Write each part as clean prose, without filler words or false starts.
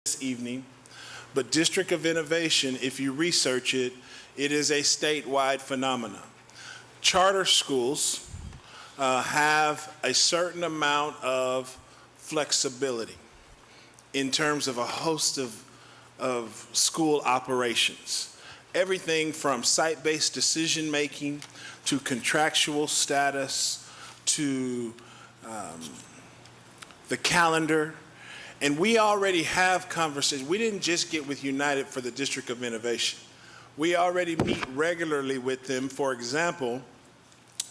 this evening, but District of Innovation, if you research it, it is a statewide phenomenon. Charter schools have a certain amount of flexibility in terms of a host of school operations. Everything from site-based decision-making to contractual status to the calendar. And we already have conversations. We didn't just get with United for the District of Innovation. We already meet regularly with them, for example,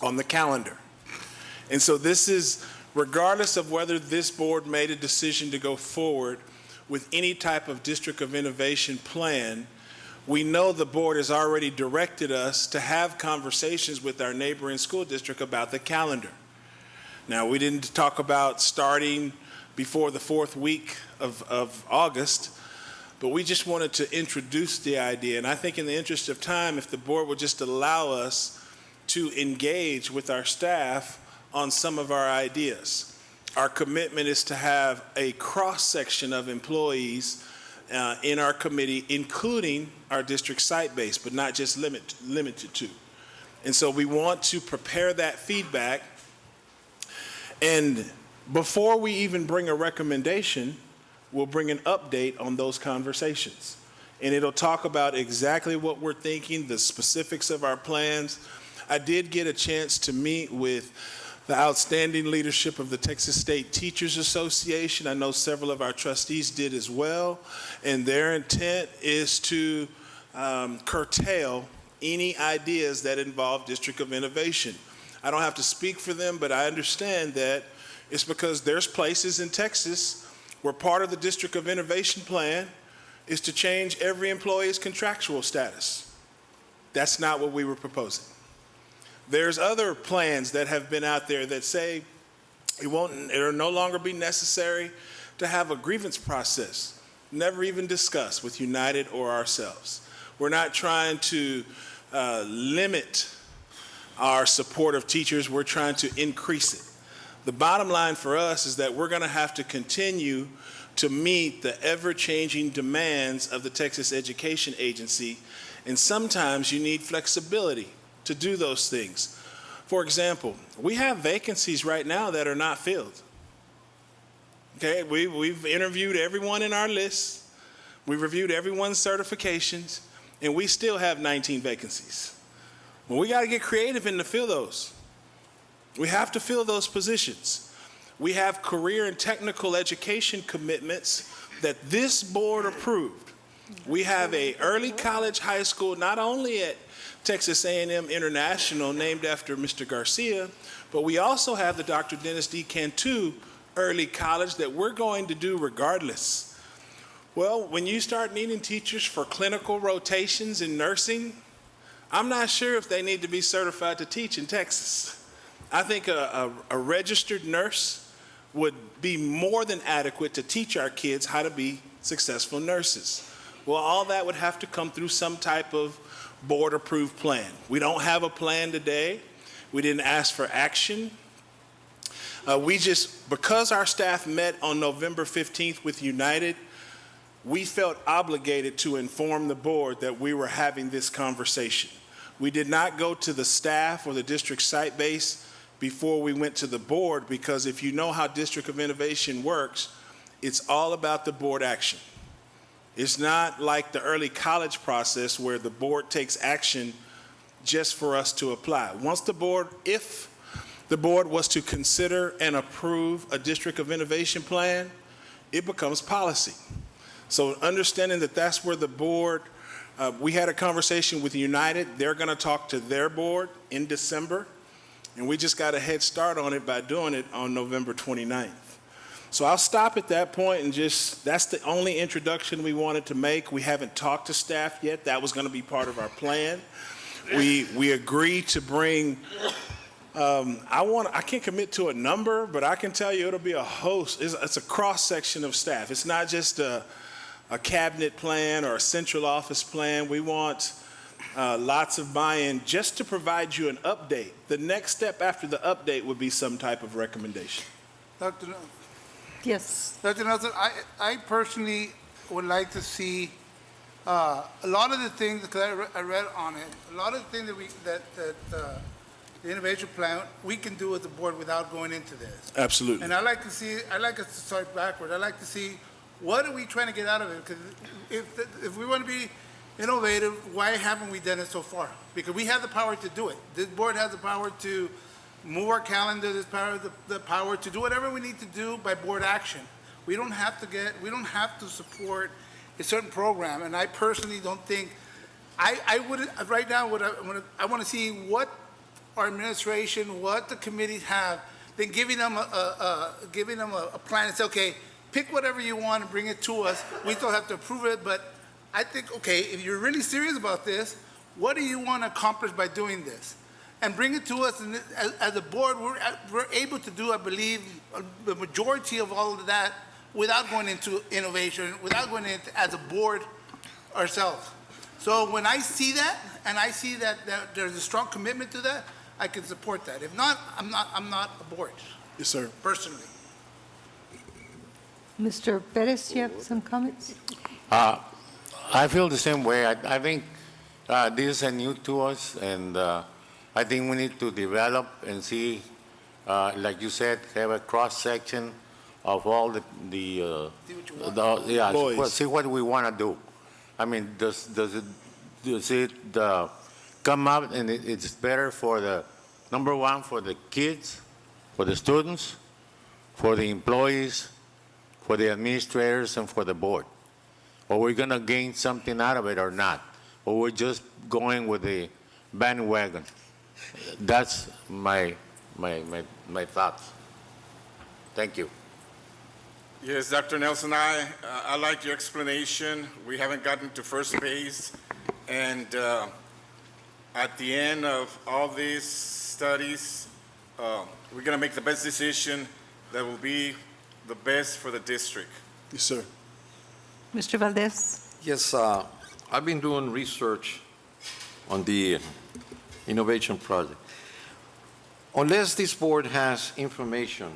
on the calendar. And so this is, regardless of whether this board made a decision to go forward with any type of District of Innovation plan, we know the board has already directed us to have conversations with our neighboring school district about the calendar. Now, we didn't talk about starting before the fourth week of August, but we just wanted to introduce the idea. And I think in the interest of time, if the board would just allow us to engage with our staff on some of our ideas. Our commitment is to have a cross-section of employees in our committee, including our district site-based, but not just limited to. And so we want to prepare that feedback. And before we even bring a recommendation, we'll bring an update on those conversations. And it'll talk about exactly what we're thinking, the specifics of our plans. I did get a chance to meet with the outstanding leadership of the Texas State Teachers Association. I know several of our trustees did as well. And their intent is to curtail any ideas that involve District of Innovation. I don't have to speak for them, but I understand that it's because there's places in Texas where part of the District of Innovation plan is to change every employee's contractual status. That's not what we were proposing. There's other plans that have been out there that say it'll no longer be necessary to have a grievance process, never even discussed with United or ourselves. We're not trying to limit our support of teachers, we're trying to increase it. The bottom line for us is that we're going to have to continue to meet the ever-changing demands of the Texas Education Agency, and sometimes you need flexibility to do those things. For example, we have vacancies right now that are not filled. Okay, we've interviewed everyone in our list, we've reviewed everyone's certifications, and we still have 19 vacancies. Well, we got to get creative and to fill those. We have to fill those positions. We have career and technical education commitments that this board approved. We have a early college high school, not only at Texas A&M International, named after Mr. Garcia, but we also have the Dr. Dennis D. Cantu early college that we're going to do regardless. Well, when you start needing teachers for clinical rotations in nursing, I'm not sure if they need to be certified to teach in Texas. I think a registered nurse would be more than adequate to teach our kids how to be successful nurses. Well, all that would have to come through some type of board-approved plan. We don't have a plan today. We didn't ask for action. Because our staff met on November 15th with United, we felt obligated to inform the board that we were having this conversation. We did not go to the staff or the district site base before we went to the board, because if you know how District of Innovation works, it's all about the board action. It's not like the early college process where the board takes action just for us to apply. If the board was to consider and approve a District of Innovation plan, it becomes policy. So understanding that that's where the board, we had a conversation with United. They're going to talk to their board in December, and we just got a head start on it by doing it on November 29th. So I'll stop at that point and that's the only introduction we wanted to make. We haven't talked to staff yet. That was going to be part of our plan. We agreed to bring, I can't commit to a number, but I can tell you it'll be a host. It's a cross-section of staff. It's not just a cabinet plan or a central office plan. We want lots of buy-in just to provide you an update. The next step after the update would be some type of recommendation. Dr. Yes. Dr. Nelson, I personally would like to see a lot of the things, because I read on it, a lot of the things that the innovation plan, we can do as a board without going into this. Absolutely. And I'd like us to start backward. I'd like to see, what are we trying to get out of it? Because if we want to be innovative, why haven't we done it so far? Because we have the power to do it. This board has the power to move our calendar, this power, the power to do whatever we need to do by board action. We don't have to support a certain program, and I personally don't think, I would, right now, I want to see what our administration, what the committees have, then giving them a plan and say, okay, pick whatever you want and bring it to us. We still have to approve it, but I think, okay, if you're really serious about this, what do you want to accomplish by doing this? And bring it to us, and as a board, we're able to do, I believe, the majority of all of that without going into innovation, without going into, as a board, ourselves. So when I see that, and I see that there's a strong commitment to that, I can support that. If not, I'm not a board. Yes, sir. Personally. Mr. Perez, you have some comments? I feel the same way. I think this is new to us, and I think we need to develop and see, like you said, have a cross-section of all Boys. see what we want to do. I mean, does it come up and it's better for the, number one, for the kids, for the students, for the employees, for the administrators, and for the board? Or we're going to gain something out of it or not? Or we're just going with the bandwagon? That's my thoughts. Thank you. Yes, Dr. Nelson, I like your explanation. We haven't gotten to first base, and at the end of all these studies, we're going to make the best decision that will be the best for the district. Yes, sir. Mr. Valdez? Yes, I've been doing research on the innovation project. Unless this board has information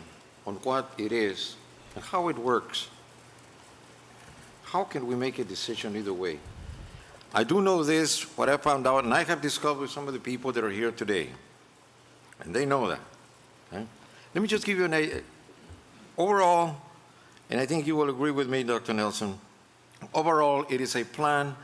on what it is and how it works, how can we make a decision either way? I do know this, what I found out, and I have discussed with some of the people that are here today, and they know that. Okay? Let me just give you an overall, and I think you will agree with me, Dr. Nelson, overall, it is a plan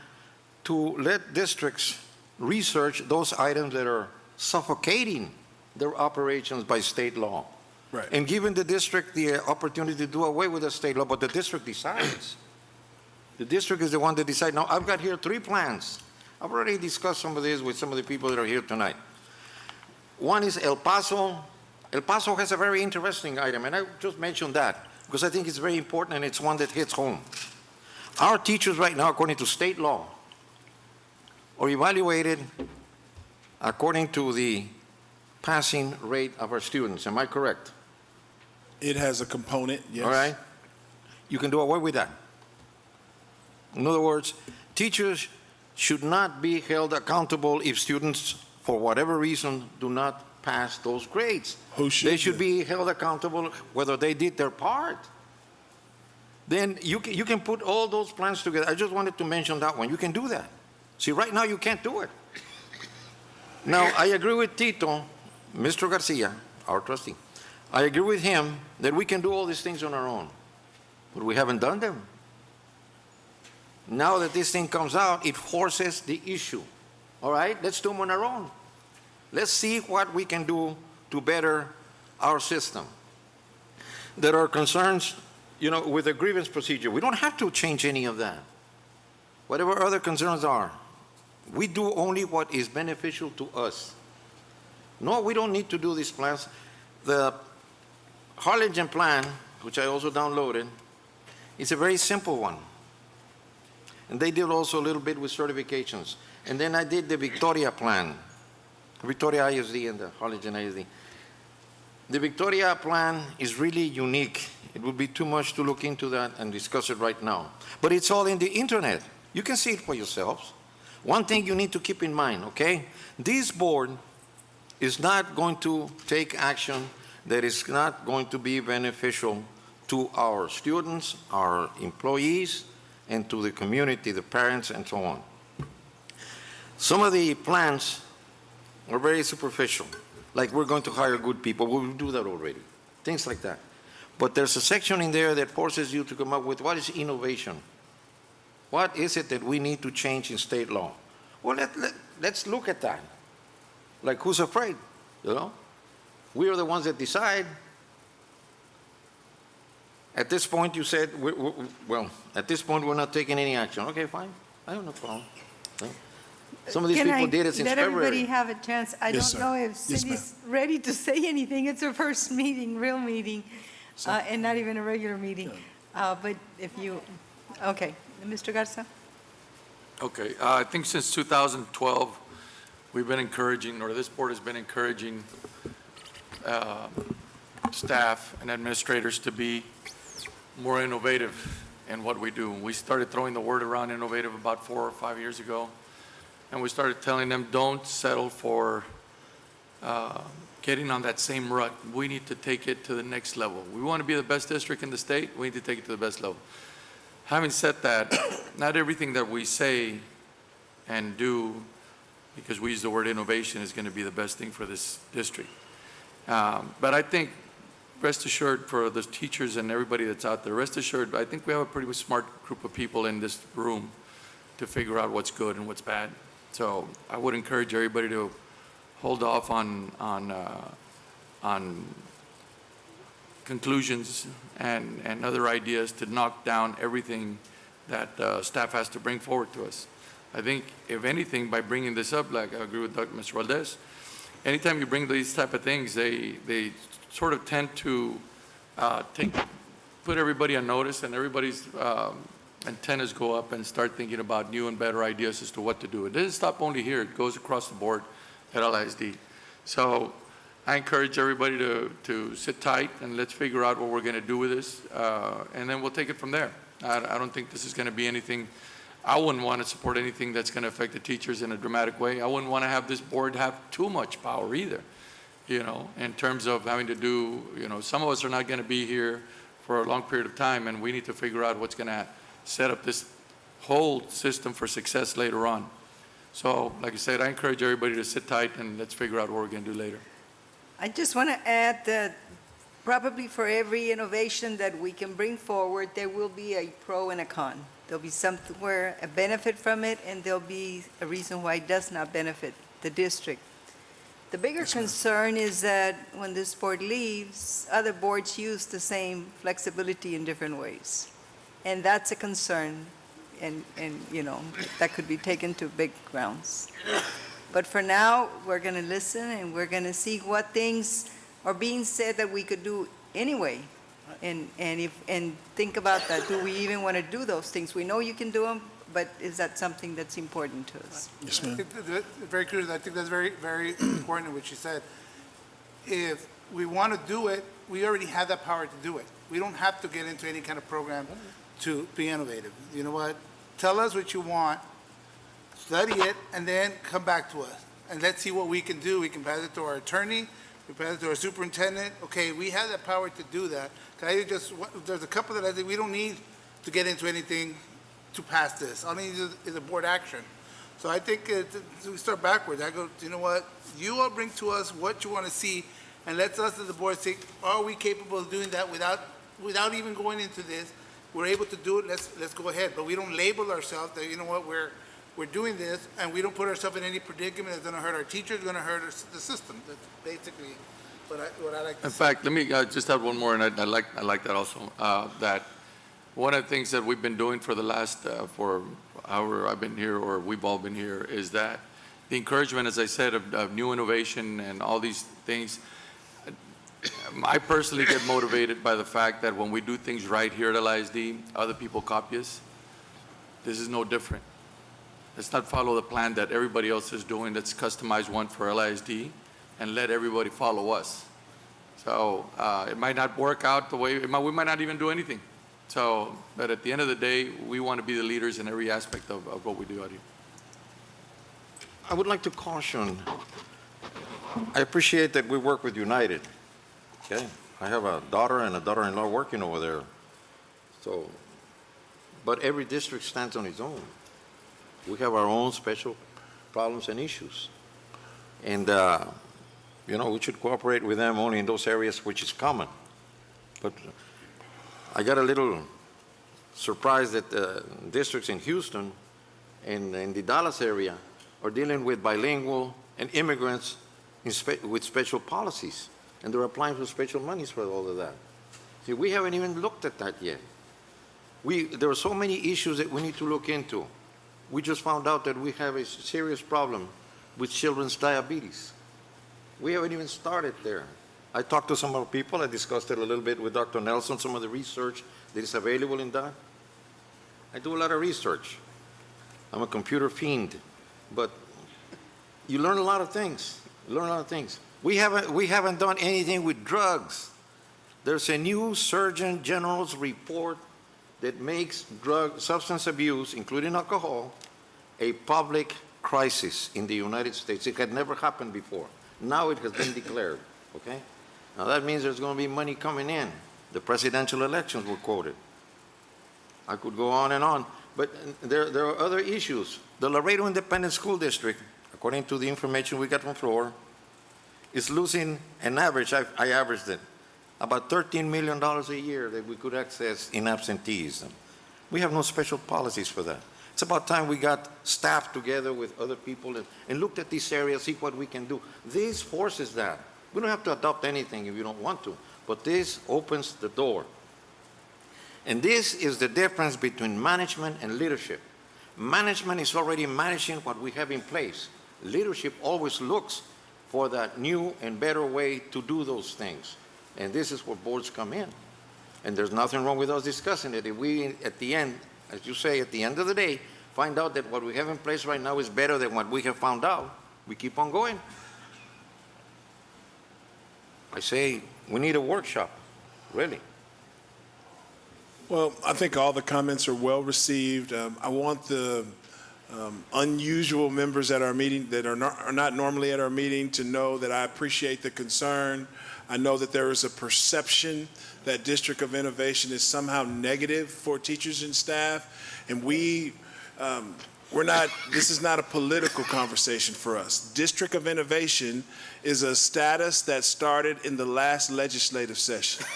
to let districts research those items that are suffocating their operations by state law. Right. And giving the district the opportunity to do away with the state law, but the district decides. The district is the one that decides. Now, I've got here 3 plans. I've already discussed some of this with some of the people that are here tonight. One is El Paso. El Paso has a very interesting item, and I just mentioned that because I think it's very important and it's one that hits home. Our teachers right now, according to state law, are evaluated according to the passing rate of our students. Am I correct? It has a component, yes. All right? You can do away with that. In other words, teachers should not be held accountable if students, for whatever reason, do not pass those grades. Who should? They should be held accountable whether they did their part. Then you can put all those plans together. I just wanted to mention that one. You can do that. See, right now you can't do it. Now, I agree with Tito, Mr. Garcia, our trustee. I agree with him that we can do all these things on our own, but we haven't done them. Now that this thing comes out, it forces the issue. All right, let's do them on our own. Let's see what we can do to better our system. There are concerns, with the grievance procedure. We don't have to change any of that. Whatever other concerns are, we do only what is beneficial to us. No, we don't need to do these plans. The Harlingen plan, which I also downloaded, is a very simple one. And they did also a little bit with certifications. And then I did the Victoria plan, Victoria ISD and the Harlingen ISD. The Victoria plan is really unique. It would be too much to look into that and discuss it right now. But it's all in the internet. You can see it for yourselves. One thing you need to keep in mind, okay? This board is not going to take action that is not going to be beneficial to our students, our employees, and to the community, the parents, and so on. Some of the plans are very superficial, like we're going to hire good people. We do that already, things like that. But there's a section in there that forces you to come up with what is innovation. What is it that we need to change in state law? Well, let's look at that. Like, who's afraid, you know? We are the ones that decide. At this point, you said, well, at this point, we're not taking any action. Okay, fine. I have no problem. No. Some of these people did it since Let February. everybody have a chance. I Yes, don't sir. know if Yes, Cindy's ready to say anything. It's her first meeting, real meeting, and not even a regular meeting. But if you, okay. Mr. Garza? Okay, I think since 2012, we've been encouraging, or this board has been encouraging staff and administrators to be more innovative in what we do. We started throwing the word around innovative about 4 or 5 years ago, and we started telling them, don't settle for getting on that same rut. We need to take it to the next level. We want to be the best district in the state, we need to take it to the best level. Having said that, not everything that we say and do, because we use the word innovation, is going to be the best thing for this district. But I think, rest assured, for the teachers and everybody that's out there, rest assured, I think we have a pretty smart group of people in this room to figure out what's good and what's bad. So I would encourage everybody to hold off on conclusions and other ideas to knock down everything that staff has to bring forward to us. I think, if anything, by bringing this up, like I agree with Mr. Valdez, anytime you bring these type of things, they sort of tend to put everybody on notice, and everybody's antennas go up and start thinking about new and better ideas as to what to do. It doesn't stop only here. It goes across the board at LISD. So I encourage everybody to sit tight and let's figure out what we're going to do with this, and then we'll take it from there. I don't think this is going to be anything. I wouldn't want to support anything that's going to affect the teachers in a dramatic way. I wouldn't want to have this board have too much power either, you know, in terms of having to do, you know, some of us are not going to be here for a long period of time, and we need to figure out what's going to set up this whole system for success later on. So, like I said, I encourage everybody to sit tight and let's figure out what we're going to do later. I just want to add that probably for every innovation that we can bring forward, there will be a pro and a con. There'll be somewhere a benefit from it, and there'll be a reason why it does not benefit the district. The bigger concern is that when this board leaves, other boards use the same flexibility in different ways. And that's a concern, and you know, that could be taken to big grounds. But for now, we're going to listen, and we're going to see what things are being said that we could do anyway. And think about that. Do we even want to do those things? We know you can do them, but is that something that's important to us? Yes, I ma'am. think very clear. I think that's very, very important what you said. If we want to do it, we already have that power to do it. We don't have to get into any kind of program to be innovative. You know what? Tell us what you want, study it, and then come back to us. And let's see what we can do. We can pass it to our attorney, we pass it to our superintendent. Okay, we have the power to do that. There's a couple that I think we don't need to get into anything to pass this. All we need is a board action. So I think we start backwards. I go, you know what? You all bring to us what you want to see, and let us as the board say, are we capable of doing that without even going into this? We're able to do it, let's go ahead. But we don't label ourselves that, you know what, we're doing this, and we don't put ourselves in any predicament that's going to hurt our teachers, going to hurt the system. That's basically what I like to In say. fact, let me just add one more, and I like that also, that one of the things that we've been doing for the last, for however I've been here, or we've all been here, is that the encouragement, as I said, of new innovation and all these things. I personally get motivated by the fact that when we do things right here at LISD, other people copy us. This is no different. Let's not follow the plan that everybody else is doing, that's customized one for LISD, and let everybody follow us. So it might not work out the way, we might not even do anything. So, but at the end of the day, we want to be the leaders in every aspect of what we do out here. I would like to caution, I appreciate that we work with United. Okay, I have a daughter and a daughter-in-law working over there. So but every district stands on its own. We have our own special problems and issues. And, we should cooperate with them only in those areas which is common. But I got a little surprised that districts in Houston and in the Dallas area are dealing with bilingual and immigrants with special policies, and they're applying for special monies for all of that. See, we haven't even looked at that yet. There are so many issues that we need to look into. We just found out that we have a serious problem with children's diabetes. We haven't even started there. I talked to some of the people. I discussed it a little bit with Dr. Nelson, some of the research that is available in that. I do a lot of research. I'm a computer fiend, but you learn a lot of things. We haven't done anything with drugs. There's a new Surgeon General's report that makes substance abuse, including alcohol, a public crisis in the United States. It had never happened before. Now it has been declared, okay? Now that means there's going to be money coming in. The presidential elections were quoted. I could go on and on, but there are other issues. The Laredo Independent School District, according to the information we got from Floor, is losing an average, I averaged it, about $13 million a year that we could access in absenteeism. We have no special policies for that. It's about time we got staff together with other people and looked at this area, see what we can do. This forces that. We don't have to adopt anything if you don't want to, but this opens the door. And this is the difference between management and leadership. Management is already managing what we have in place. Leadership always looks for that new and better way to do those things. And this is where boards come in. And there's nothing wrong with us discussing it. If we, at the end, as you say, at the end of the day, find out that what we have in place right now is better than what we have found out, we keep on going. I say we need a workshop, really. Well, I think all the comments are well received. I want the unusual members at our meeting that are not normally at our meeting to know that I appreciate the concern. I know that there is a perception that District of Innovation is somehow negative for teachers and staff, and we're not, this is not a political conversation for us. District of Innovation is a status that started in the last legislative session.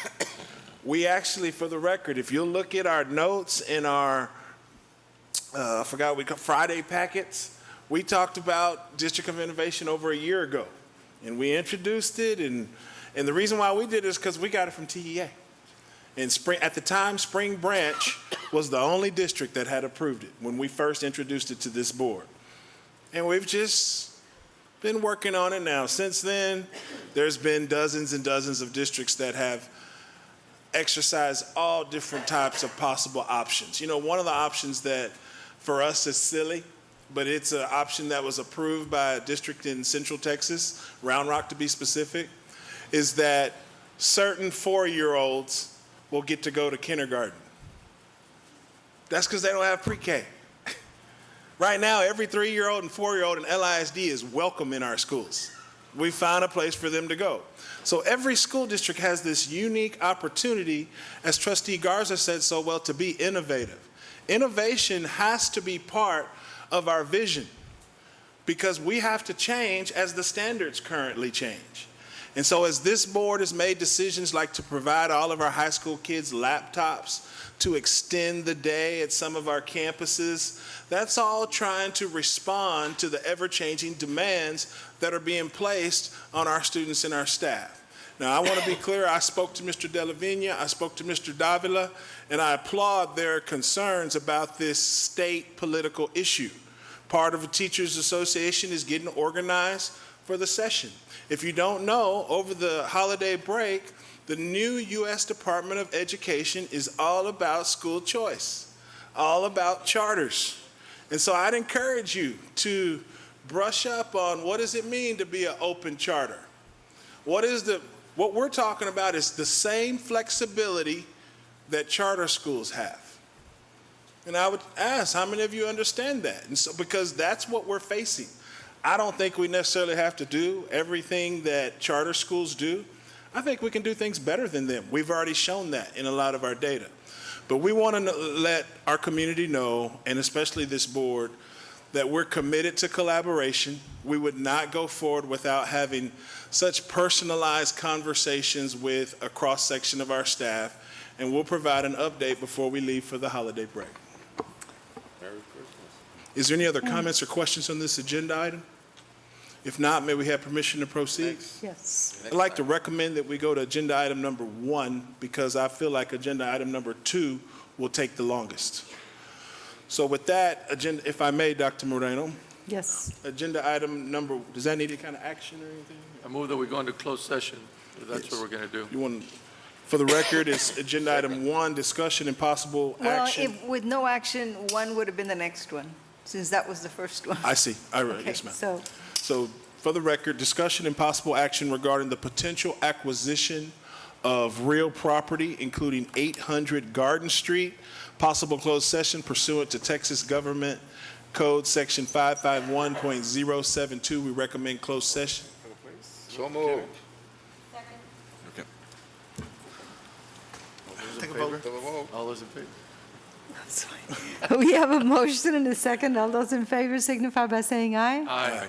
We actually, for the record, if you'll look at our notes in our, I forgot what we call Friday packets, we talked about District of Innovation over a year ago, and we introduced it, and the reason why we did it is because we got it from TEA. And at the time, Spring Branch was the only district that had approved it when we first introduced it to this board. And we've just been working on it now. Since then, there's been dozens and dozens of districts that have exercised all different types of possible options. You know, one of the options that for us is silly, but it's an option that was approved by a district in Central Texas, Round Rock to be specific, is that certain 4-year-olds will get to go to kindergarten. That's because they don't have pre-K. Right now, every 3-year-old and 4-year-old in LISD is welcome in our schools. We found a place for them to go. So every school district has this unique opportunity, as Trustee Garza said so well, to be innovative. Innovation has to be part of our vision because we have to change as the standards currently change. And so as this board has made decisions like to provide all of our high school kids laptops to extend the day at some of our campuses, that's all trying to respond to the ever-changing demands that are being placed on our students and our staff. Now, I want to be clear, I spoke to Mr. De La Vigna, I spoke to Mr. Davila, and I applaud their concerns about this state political issue. Part of the Teachers Association is getting organized for the session. If you don't know, over the holiday break, the new U.S. Department of Education is all about school choice, all about charters. And so I'd encourage you to brush up on what does it mean to be an open charter? What we're talking about is the same flexibility that charter schools have. And I would ask, how many of you understand that? And so, because that's what we're facing. I don't think we necessarily have to do everything that charter schools do. I think we can do things better than them. We've already shown that in a lot of our data. But we want to let our community know, and especially this board, that we're committed to collaboration. We would not go forward without having such personalized conversations with a cross-section of our staff, and we'll provide an update before we leave for the holiday break. Is there any other comments or questions on this agenda item? If not, may we have permission to proceed? Yes. I'd like to recommend that we go to agenda item number 1 because I feel like agenda item number 2 will take the longest. So with that, agenda, if I may, Dr. Moreno, Yes. agenda item number, does that need any kind of action or anything? I move that we go into closed session, if that's what we're going to do. You want, for the record, it's agenda item 1, discussion and possible Well, action. if, with no action, 1 would have been the next one, since that was the first one. I see. All right, Okay, yes, ma'am. so, So, for the record, discussion and possible action regarding the potential acquisition of real property, including 800 Garden Street, possible closed session pursuant to Texas Government Code Section 551.072. We recommend closed session. So moved. Take a vote. All those in favor? we have a motion and a second. All those in favor signify by saying aye. Aye.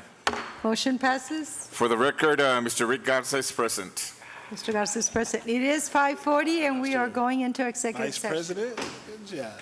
Motion passes. For the record, Mr. Rick Garza is present. Mr. Garcia is present. It is 5:40, and we are going into executive Vice session. President, good job.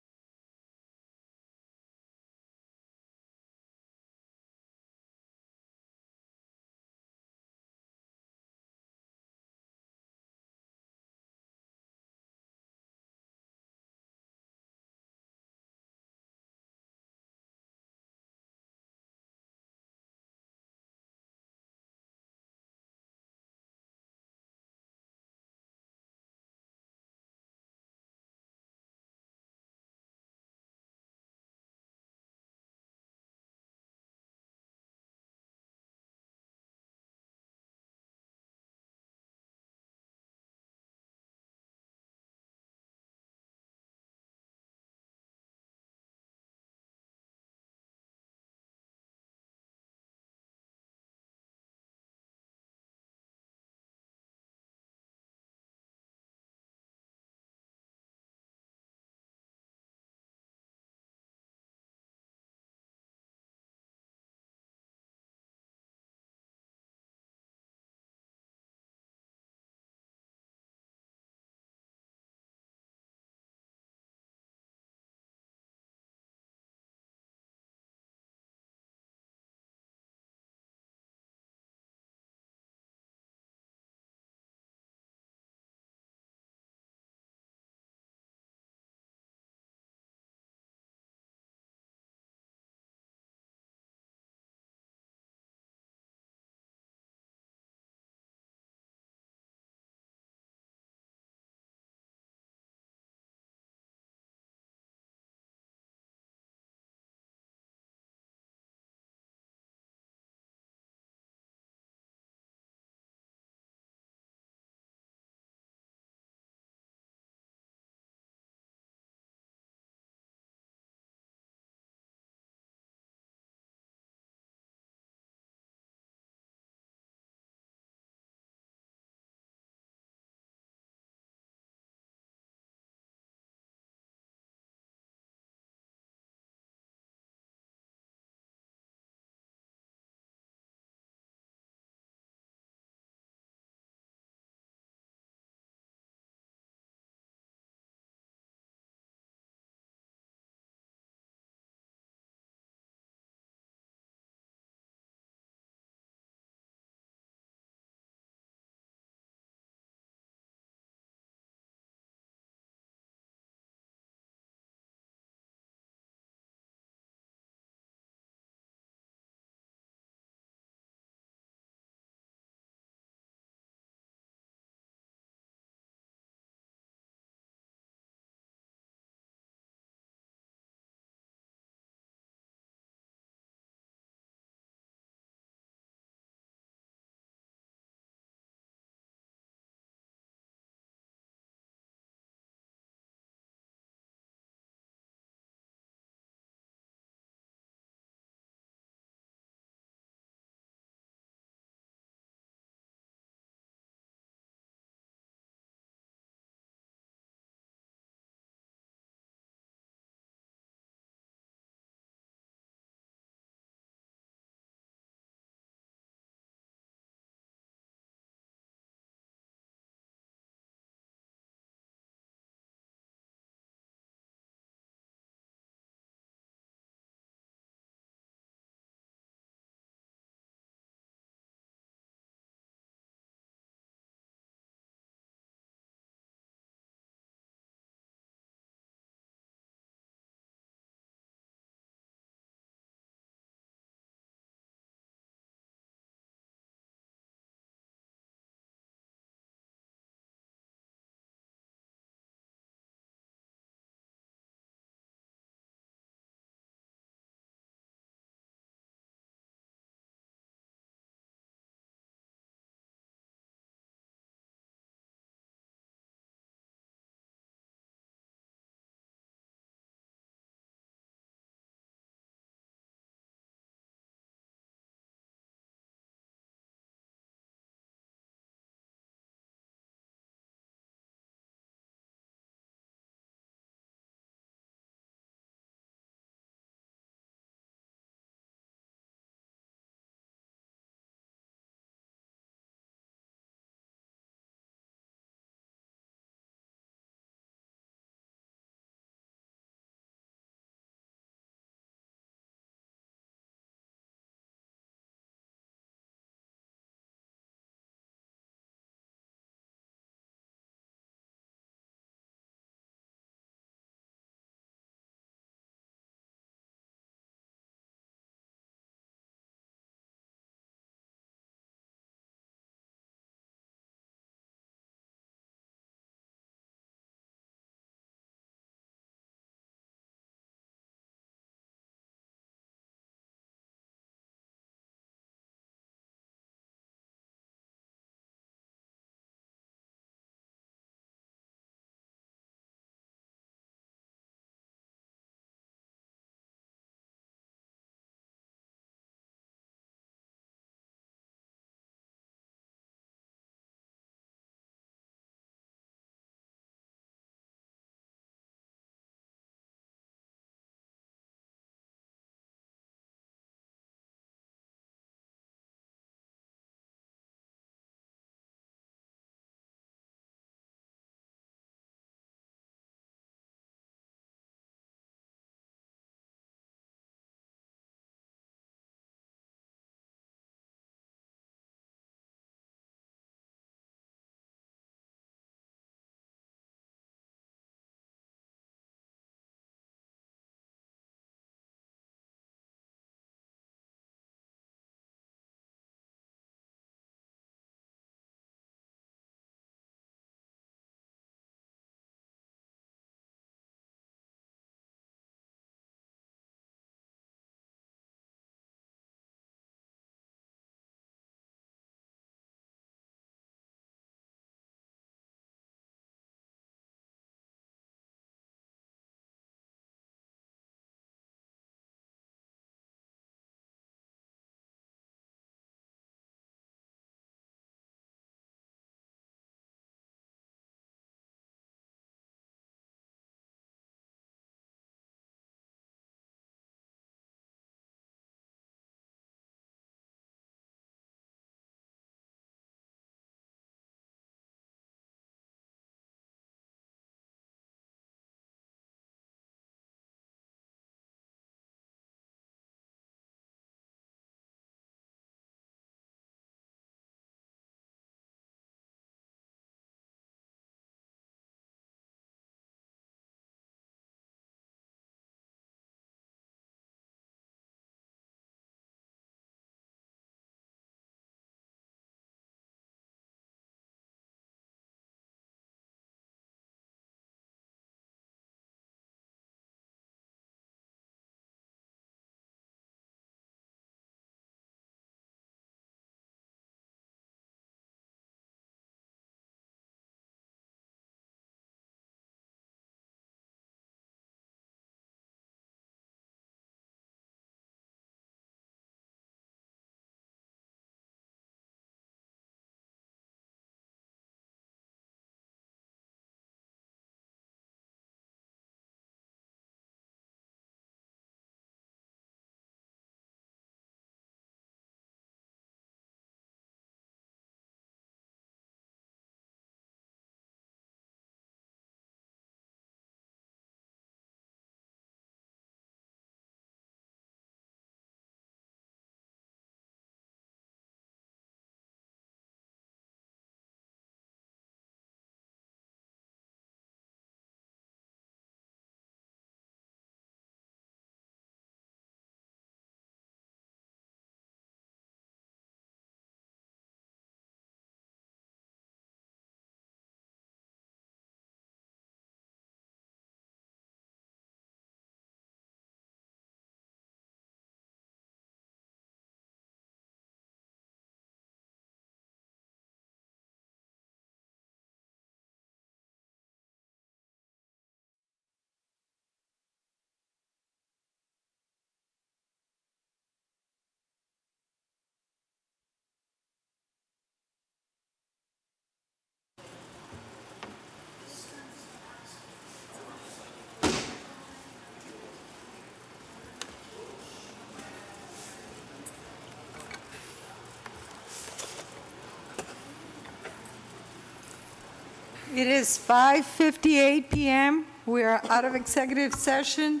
It is 5:58 PM. We are out of executive session.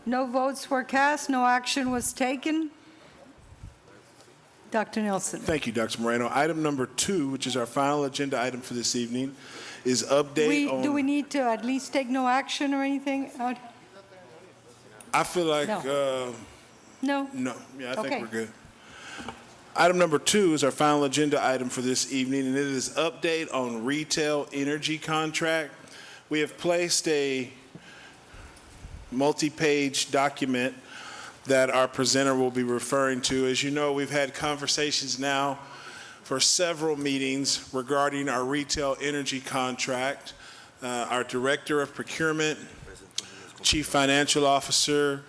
No votes were cast, no action was taken. Dr. Nelson. Thank you, Dr. Moreno. Item number 2, which is our final agenda item for this evening, is update on... Do we need to at least take no action or anything? I feel like, No. No? no, yeah, I think Okay. we're good. Item number 2 is our final agenda item for this evening, and it is update on retail energy contract. We have placed a multi-page document that our presenter will be referring to. As you know, we've had conversations now for several meetings regarding our retail energy contract. Our Director of Procurement, Chief Financial Officer,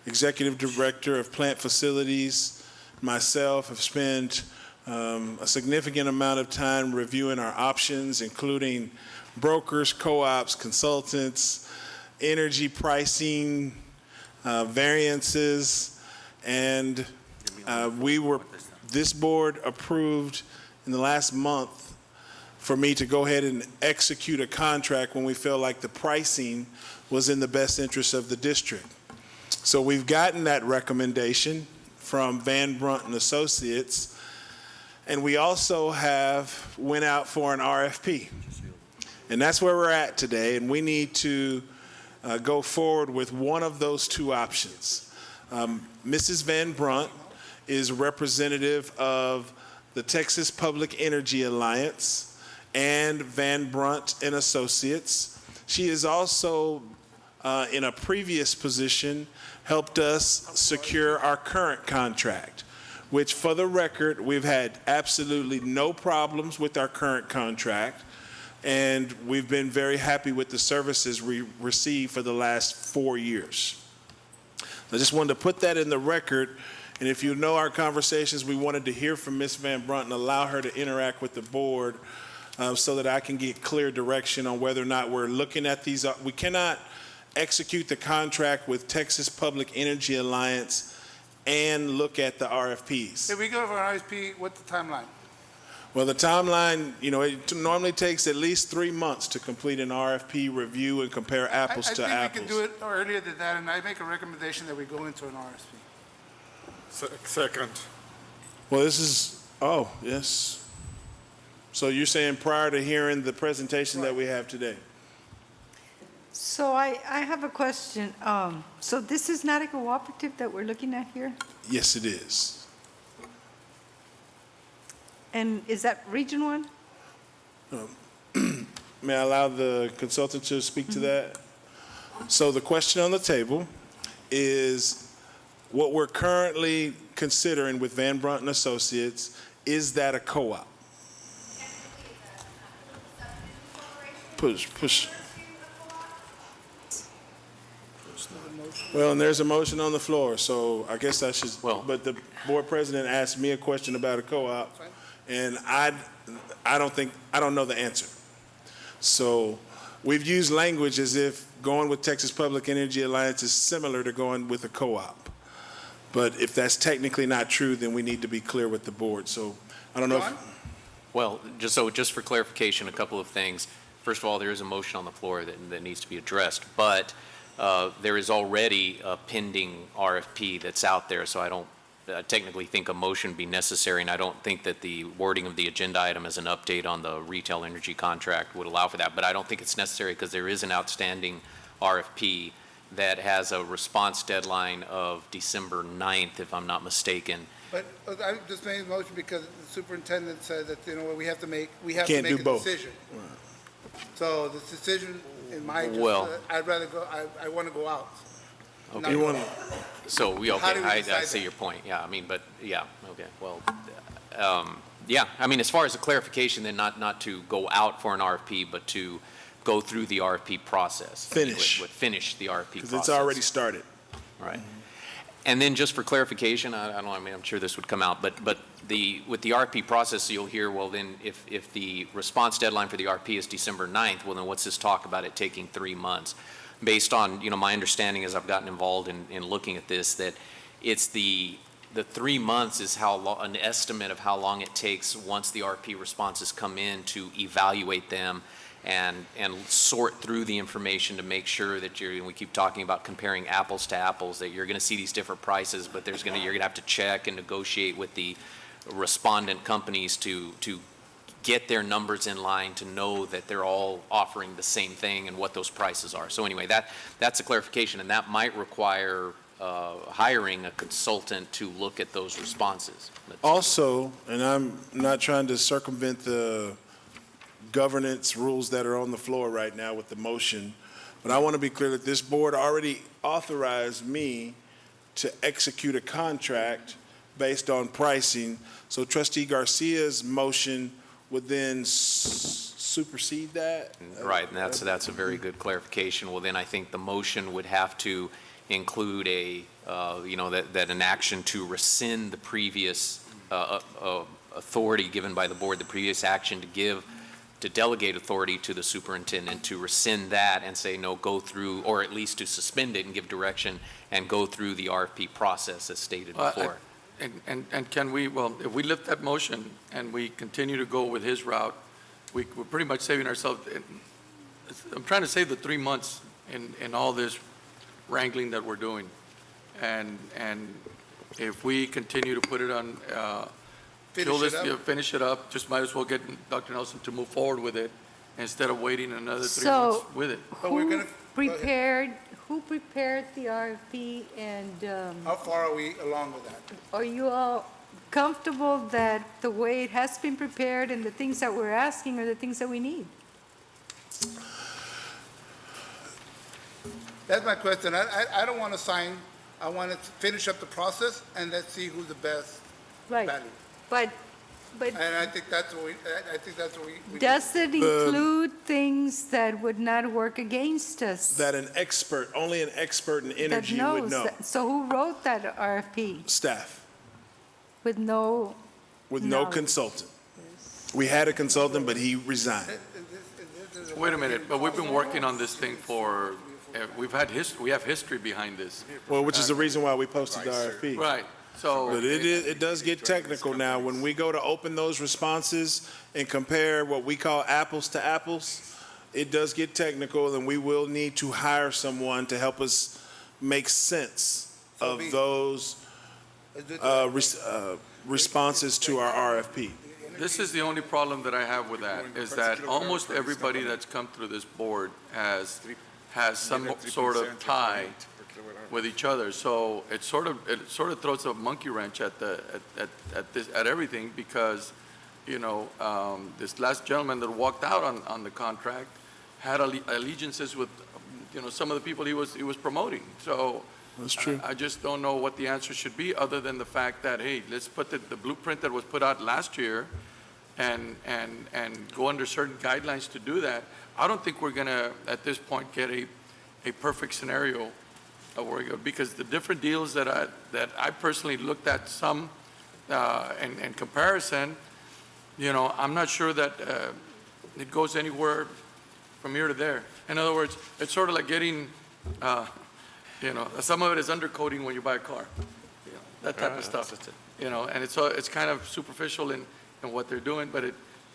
Executive Director of Plant Facilities, myself have spent a significant amount of time reviewing our options, including brokers, co-ops, consultants, energy pricing, variances, and this board approved in the last month for me to go ahead and execute a contract when we felt like the pricing was in the best interest of the district. So we've gotten that recommendation from Van Brunt and Associates, and we also have went out for an RFP. And that's where we're at today, and we need to go forward with one of those two options. Mrs. Van Brunt is representative of the Texas Public Energy Alliance and Van Brunt and Associates. She is also, in a previous position, helped us secure our current contract, which, for the record, we've had absolutely no problems with our current contract, and we've been very happy with the services we received for the last 4 years. I just wanted to put that in the record, and if you know our conversations, we wanted to hear from Ms. Van Brunt and allow her to interact with the board so that I can get clear direction on whether or not we're looking at these. We cannot execute the contract with Texas Public Energy Alliance and look at the RFPs. If we go for an RFP, what's the timeline? Well, the timeline, it normally takes at least 3 months to complete an RFP review and compare apples to I apples. think we can do it earlier than that, and I make a recommendation that we go into an RFP. Second. Well, oh, yes. So you're saying prior to hearing the presentation that we have today? So I have a question. So this is not a cooperative that we're looking at here? Yes, it is. And is that Region 1? May I allow the consultant to speak to that? So the question on the table is what we're currently considering with Van Brunt and Associates, is that a co-op? Push. Well, and there's a motion on the floor, so I guess I should, but the board president asked me a question about a co-op, and I don't know the answer. So we've used language as if going with Texas Public Energy Alliance is similar to going with a co-op. But if that's technically not true, then we need to be clear with the board. So I don't know if... Well, just for clarification, a couple of things. First of all, there is a motion on the floor that needs to be addressed, but there is already a pending RFP that's out there, so I don't technically think a motion be necessary, and I don't think that the wording of the agenda item as an update on the retail energy contract would allow for that, but I don't think it's necessary because there is an outstanding RFP that has a response deadline of December 9th, if I'm not mistaken. But I just made a motion because the superintendent said that, we have to make a decision. So the decision, in my, I'd rather go, I want to go out. Okay. So I see your point. Yeah, I mean, but yeah, okay. Well, yeah, I mean, as far as a clarification, then not to go out for an RFP, but to go through the RFP process. Finish the RFP process. Because it's already started. All right. And then just for clarification, I don't know, I mean, I'm sure this would come out, but with the RFP process, you'll hear, well, then if the response deadline for the RFP is December 9th, well, then what's this talk about it taking 3 months? Based on, my understanding as I've gotten involved in looking at this, that it's the 3 months is an estimate of how long it takes once the RFP responses come in to evaluate them and sort through the information to make sure that we keep talking about comparing apples to apples, that you're going to see these different prices, but you're going to have to check and negotiate with the respondent companies to get their numbers in line to know that they're all offering the same thing and what those prices are. So anyway, that's a clarification, and that might require hiring a consultant to look at those responses. Also, and I'm not trying to circumvent the governance rules that are on the floor right now with the motion, but I want to be clear that this board already authorized me to execute a contract based on pricing. So Trustee Garcia's motion would then supersede that? Right, and that's a very good clarification. Well, then I think the motion would have to include that an action to rescind the previous authority given by the board, the previous action to delegate authority to the superintendent, to rescind that and say, no, go through, or at least to suspend it and give direction and go through the RFP process as stated before. And can we, if we lift that motion and we continue to go with his route, we're pretty much saving ourselves, I'm trying to save the 3 months in all this wrangling that we're doing. And if we continue to put it on, finish it up, just might as well get Dr. Nelson to move forward with it instead of waiting another 3 months with it. But we're Who gonna- prepared the RFP, and How far are we along with that? are you all comfortable that the way it has been prepared and the things that we're asking are the things that we need? That's my question. I don't want to sign. I want to finish up the process and let's see who's the best Right, value. but And I think that's what we. does it include things that would not work against us? That only an expert in energy would know. So who wrote that RFP Staff, with no with no knowledge? consultant. We had a consultant, but he resigned. Wait a minute, but we've been working on this thing for, we have history behind this. Well, which is the reason why we posted the RFP. Right, so. But it does get technical now. When we go to open those responses and compare what we call apples to apples, it does get technical, and we will need to hire someone to help us make sense of those responses to our RFP. This is the only problem that I have with that, is that almost everybody that's come through this board has some sort of tie with each other. So it sort of throws a monkey wrench at everything, because, this last gentleman that walked out on the contract had allegiances with, some of the people he was promoting. So That's true. I just don't know what the answer should be, other than the fact that, hey, let's put the blueprint that was put out last year and go under certain guidelines to do that. I don't think we're gonna, at this point, get a perfect scenario of where we go, because the different deals that I personally looked at, some in comparison, I'm not sure that it goes anywhere from here to there. In other words, it's sort of like getting, some of it is undercoating when you buy a car, that type of stuff. And it's kind of superficial in what they're doing, but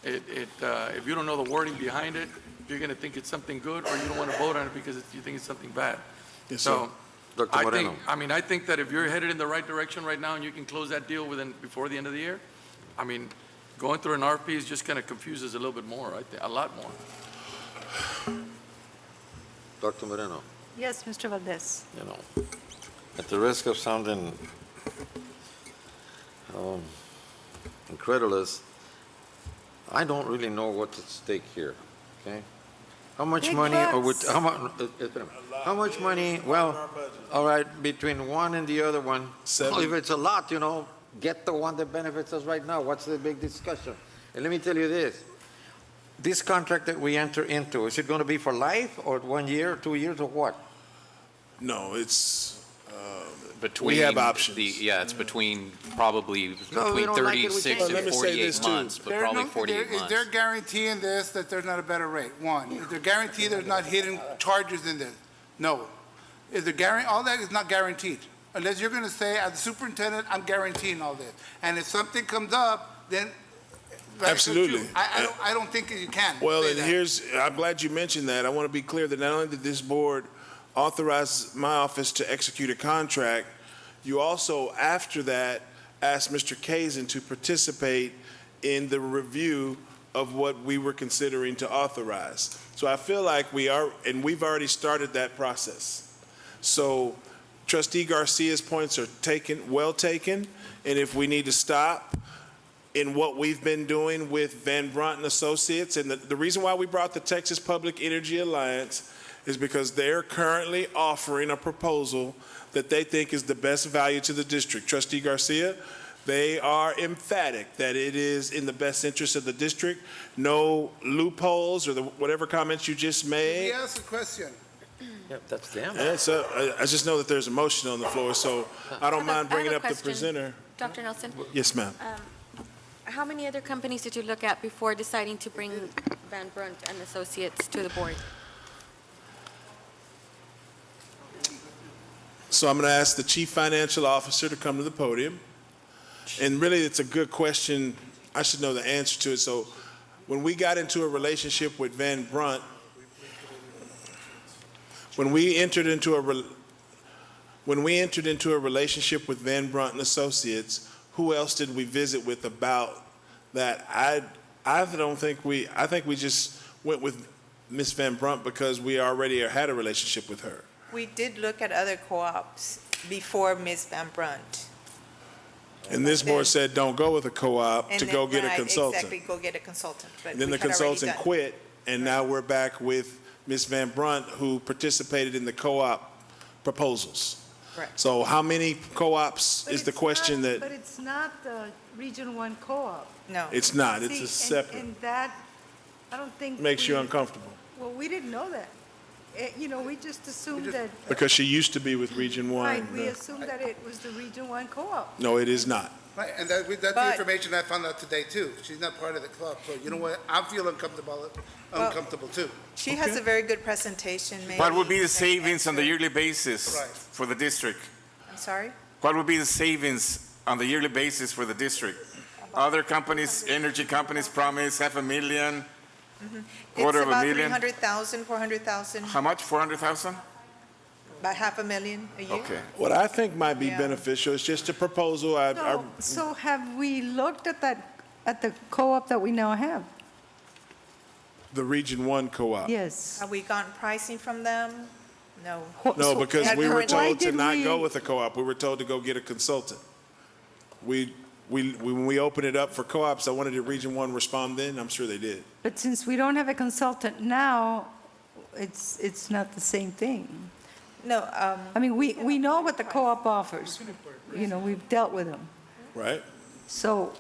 if you don't know the wording behind it, you're going to think it's something good, or you don't want to vote on it because you think it's something bad. Yes, So sir. Dr. Moreno. I think that if you're headed in the right direction right now and you can close that deal before the end of the year, going through an RFP is just going to confuse us a little bit more, a lot more. Dr. Moreno, Yes, Mr. Valdez. at the risk of sounding incredulous, I don't really know what's at stake here, okay? How much Big money, bucks. how much money, well, all right, between one and the other one, well, if it's a lot, get the one that benefits us right now. What's the big discussion? And let me tell you this contract that we enter into, is it going to be for life, or 1 year, 2 years, or what? No, it's, Between have options. It's between probably No, we between don't like it, we 36 can't. and Let me say 48 this, too. months, but probably 48 Is there months. guaranteeing this that there's not a better rate? One, is there guarantee there's not hidden charges in this? No. Is there all that is not guaranteed, unless you're going to say, as the superintendent, I'm guaranteeing all this. And if something comes up, then Right, Absolutely. I don't think you can. Well, say and that. I'm glad you mentioned that. I want to be clear that not only did this board authorize my office to execute a contract, you also, after that, asked Mr. Kazin to participate in the review of what we were considering to authorize. So I feel like we are, and we've already started that process. So Trustee Garcia's points are well taken, and if we need to stop in what we've been doing with Van Brunt and Associates, and the reason why we brought the Texas Public Energy Alliance is because they're currently offering a proposal that they think is the best value to the district. Trustee Garcia, they are emphatic that it is in the best interest of the district. No loopholes or whatever comments you just made. He asked a question. Yeah, that's them. Yeah, so I just know that there's a motion on the floor, so I don't mind bringing up the presenter. Dr. Nelson, Yes, ma'am. how many other companies did you look at before deciding to bring Van Brunt and Associates to the board? So I'm going to ask the Chief Financial Officer to come to the podium. And really, it's a good question. I should know the answer to it. So when we got into a relationship with Van Brunt, when we entered into a relationship with Van Brunt and Associates, who else did we visit with about that? I think we just went with Ms. Van Brunt because we already had a relationship with her. We did look at other co-ops before Ms. Van Brunt. And this board said, don't go with a co-op to And go then- get a right, consultant. Exactly, go get a consultant. But Then we the had already consultant done- quit, and now we're back with Ms. Van Brunt, who participated in the co-op proposals. Correct. So how many co-ops But is the it's question not- that, But it's not the Region 1 co-op. No. it's not, it's See, a and- separate, And that, I don't think. makes you we- uncomfortable. Well, we didn't know that. We just assumed that, Because she used to be with Region right, 1. we assumed that it was the Region 1 co-op. No, it is not. Right, and that's the But- information I found out today too. She's not part of the club, so you know what? I feel uncomfortable too. She has a very good presentation, maybe. What would be the and savings on the answer- yearly basis Right. for the district? I'm sorry? What would be the savings on the yearly basis for the district? Other companies, energy companies promise $500,000, quarter of a It's about million. 300,000, 400,000, How much, 400,000? about $500,000 a year. Okay. What I think might be Yeah. beneficial is just a proposal. So have we looked at at the co-op that we now have? The Region 1 co-op. Yes. Have we gotten pricing from them? No. No, because we were Why told to did not we- go with a co-op. We were told to go get a consultant. When we opened it up for co-ops, I wanted the Region 1 respond then. I'm sure they did. But since we don't have a consultant now, it's not the same thing. No, I mean, we know what the co-op offers. We've dealt with them. Right? So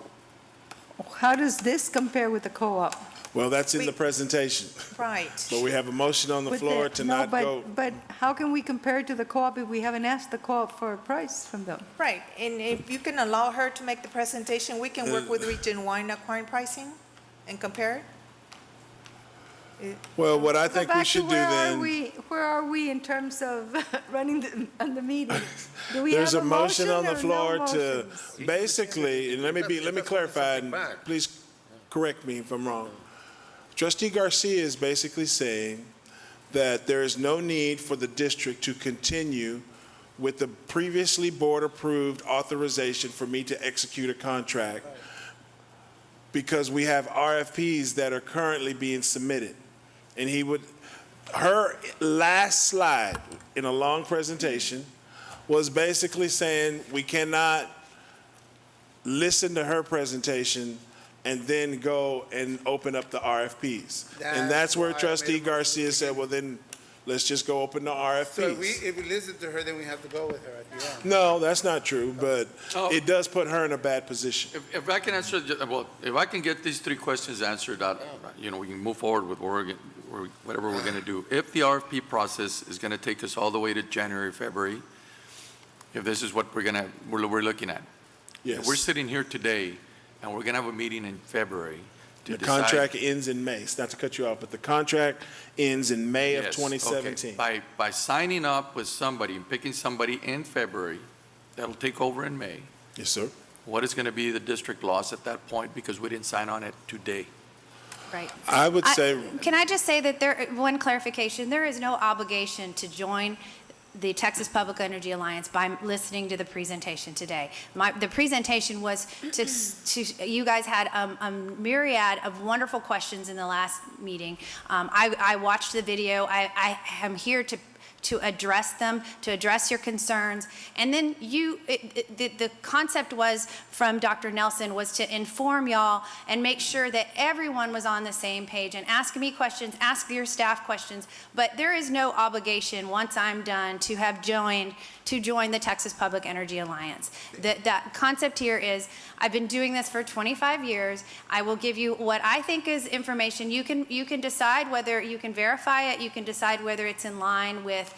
how does this compare with the co-op? Well, that's in We- the presentation. right. But we have a motion on the With floor to no, not but- go. But how can we compare it to the co-op if we haven't asked the co-op for a price from them? Right, and if you can allow her to make the presentation, we can work with Region 1 acquiring pricing and compare it. Well, what I Go think we back to should do then, Where are we in terms of running the meeting? Do we there's have a motion on the or no floor to, motions? basically, and let me clarify, and please correct me if I'm wrong. Trustee Garcia is basically saying that there is no need for the district to continue with the previously board-approved authorization for me to execute a contract because we have RFPs that are currently being submitted. And her last slide in a long presentation was basically saying we cannot listen to her presentation and then go and open up the RFPs. And that's where why I Trustee made a motion Garcia said, well, then let's just go open the So RFPs. if we listen to her, then we have to go with her at the end. No, that's not true, but Oh. it does put her in a bad position. If I can answer, if I can get these three questions answered, we can move forward with whatever we're going to do. If the RFP process is going to take us all the way to January, February, if this is what we're looking at. If we're Yes. sitting here today and we're going to have a meeting in February to The decide. contract ends in May. Not to cut you off, but the contract ends in May of Yes, 2017. okay. By signing up with somebody and picking somebody in February, that'll take over in May. Yes, sir. what is going to be the district loss at that point because we didn't sign on it today? Right. I would say, Can I just say that one clarification, there is no obligation to join the Texas Public Energy Alliance by listening to the presentation today. The presentation was you guys had a myriad of wonderful questions in the last meeting. I watched the video. I am here to address them, to address your concerns. And then the concept was from Dr. Nelson was to inform y'all and make sure that everyone was on the same page and ask me questions, ask your staff questions. But there is no obligation once I'm done to join the Texas Public Energy Alliance. That concept here is, I've been doing this for 25 years. I will give you what I think is information. You can decide whether you can verify it. You can decide whether it's in line with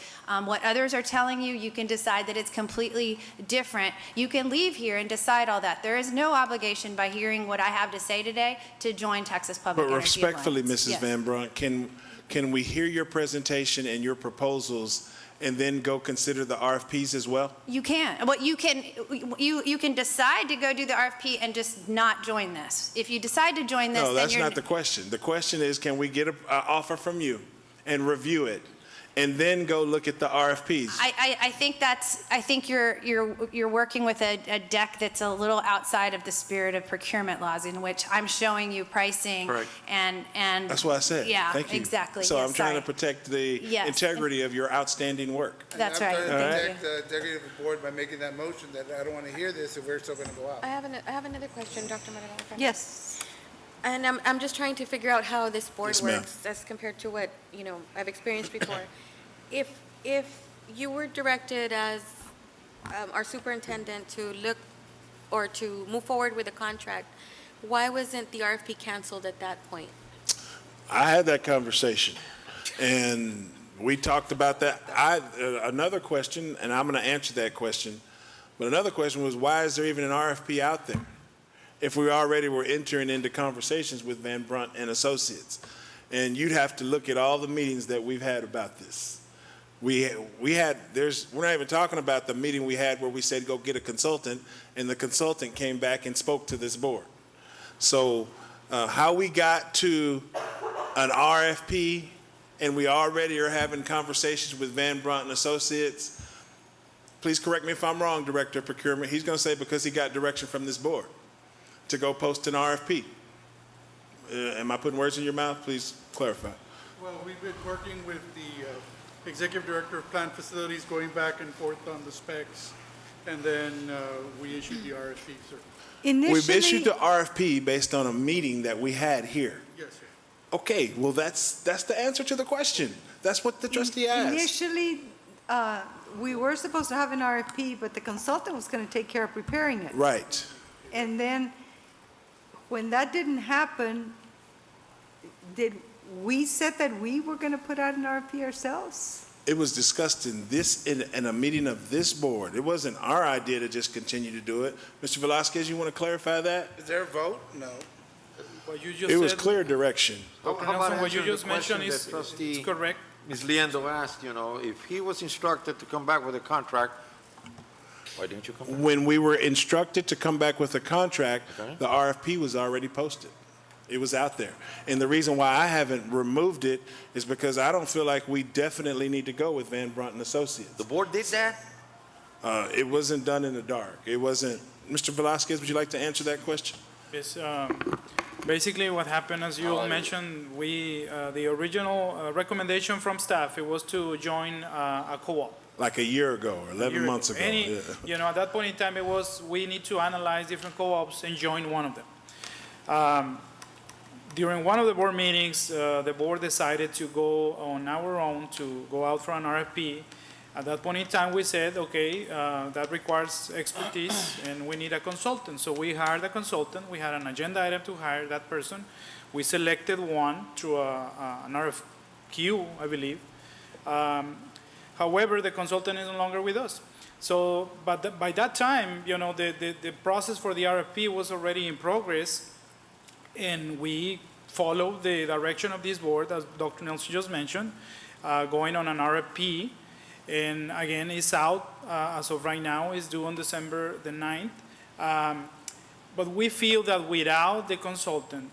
what others are telling you. You can decide that it's completely different. You can leave here and decide all that. There is no obligation by hearing what I have to say today to join Texas Public but Energy respectfully, Alliance. Mrs. Yes. Van Brunt, can we hear your presentation and your proposals and then go consider the RFPs as well? You can. Well, you can decide to go do the RFP and just not join this. If you decide to join this, No, then that's you're not the question. The question is, can we get an offer from you and review it, and then go look at the RFPs? I think you're working with a deck that's a little outside of the spirit of procurement laws, in which I'm showing you pricing. Correct. and That's what I said. Yeah, Thank you. exactly. So Yes, I'm trying to sorry. protect the Yes. integrity of your outstanding work. That's right. And I'm trying to Thank protect the integrity of the board by making that motion that I don't want to hear this if we're still going to go out. I have another question, Dr. Manuel. if I may. Yes. And I'm just trying to figure out how this board Yes, ma'am. works as compared to what, I've experienced before. If you were directed as our superintendent to look or to move forward with a contract, why wasn't the RFP canceled at that point? I had that conversation, and we talked about that. Another question, and I'm going to answer that question, but another question was, why is there even an RFP out there if we already were entering into conversations with Van Brunt and Associates? And you'd have to look at all the meetings that we've had about this. We're not even talking about the meeting we had where we said, go get a consultant, and the consultant came back and spoke to this board. So how we got to an RFP, and we already are having conversations with Van Brunt and Associates, please correct me if I'm wrong, Director of Procurement. He's going to say because he got direction from this board to go post an RFP. Am I putting words in your mouth? Please clarify. Well, we've been working with the Executive Director of Plant Facilities, going back and forth on the specs, and then we issued the RFP, sir. We've issued the RFP based on a meeting that we had here. Yes, sir. Okay, well, that's the answer to the question. That's what the trustee asked. Initially, we were supposed to have an RFP, but the consultant was going to take care of preparing it. Right. And then, when that didn't happen, did we said that we were going to put out an RFP ourselves? It was discussed in a meeting of this board. It wasn't our idea to just continue to do it. Mr. Velasquez, you want to clarify that? Is there a vote? No. What you just It was said, clear direction. Dr. How about Nelson, what you answering the just mentioned question is that Trustee it's correct. Ms. Liendo asked, if he was instructed to come back with a contract, why didn't you come back? When we were instructed to come back with a contract, Okay. the RFP was already posted. It was out there. And the reason why I haven't removed it is because I don't feel like we definitely need to go with Van Brunt and Associates. The board did that? It wasn't done in the dark. It wasn't. Mr. Velasquez, would you like to answer that question? Yes, basically what happened, as you mentioned, the original recommendation from staff, it was to join a co-op. Like a year ago or 11 months ago. Yeah. At that point in time, it was, we need to analyze different co-ops and join one of them. During one of the board meetings, the board decided to go on our own to go out for an RFP. At that point in time, we said, okay, that requires expertise and we need a consultant. So we hired a consultant. We had an agenda item to hire that person. We selected one through an RFQ, I believe. However, the consultant is no longer with us. So, but by that time, the process for the RFP was already in progress. And we followed the direction of this board, as Dr. Nelson just mentioned, going on an RFP. And again, it's out as of right now. It's due on December the 9th. But we feel that without the consultant,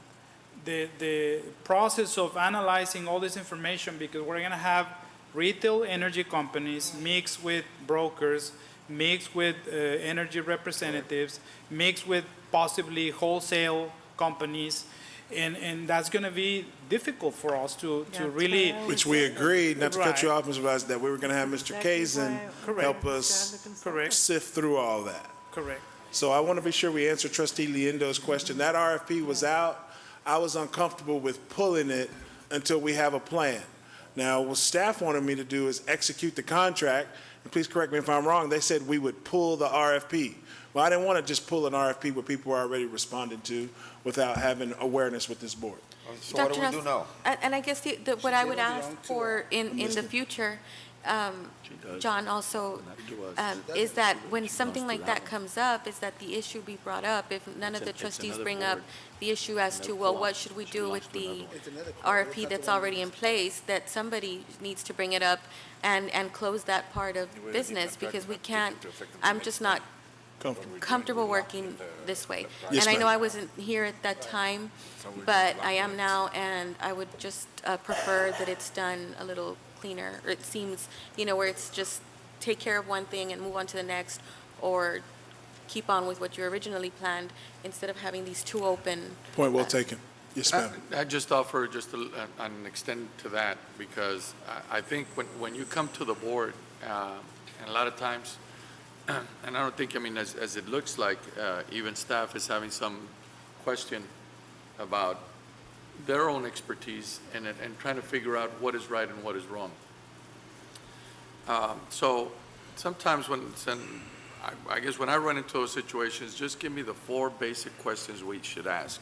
the process of analyzing all this information, because we're going to have retail energy companies mixed with brokers, mixed with energy representatives, mixed with possibly wholesale companies, and that's going to be difficult for us to really. Which we agreed, not to cut you Right. off, Mr. Vice, that we were going to have Mr. Kazin help us Correct, sift through all that. correct. So I want to be sure we answer Trustee Liendo's question. That RFP was out. I was uncomfortable with pulling it until we have a plan. Now, what staff wanted me to do is execute the contract, and please correct me if I'm wrong, they said we would pull the RFP. Well, I didn't want to just pull an RFP where people were already responding to without having awareness with this board. So what do we Dr. do now? And I guess what I would ask for in the future, John, also, is that when something like that comes up, is that the issue be brought up. If none of the trustees bring up the issue as to, well, what should we do with the RFP that's already in place, that somebody needs to bring it up and close that part of business, because we can't, I'm just not comfortable working this way. Yes, And I know ma'am. I wasn't here at that time, but I am now, and I would just prefer that it's done a little cleaner. Or it seems, where it's just take care of one thing and move on to the next, or keep on with what you originally planned, instead of having these two open. Point well taken. Yes, ma'am. I just offer just an extend to that, because I think when you come to the board, and a lot of times, and I don't think, as it looks like, even staff is having some question about their own expertise and trying to figure out what is right and what is wrong. So sometimes I guess when I run into those situations, just give me the 4 basic questions we should ask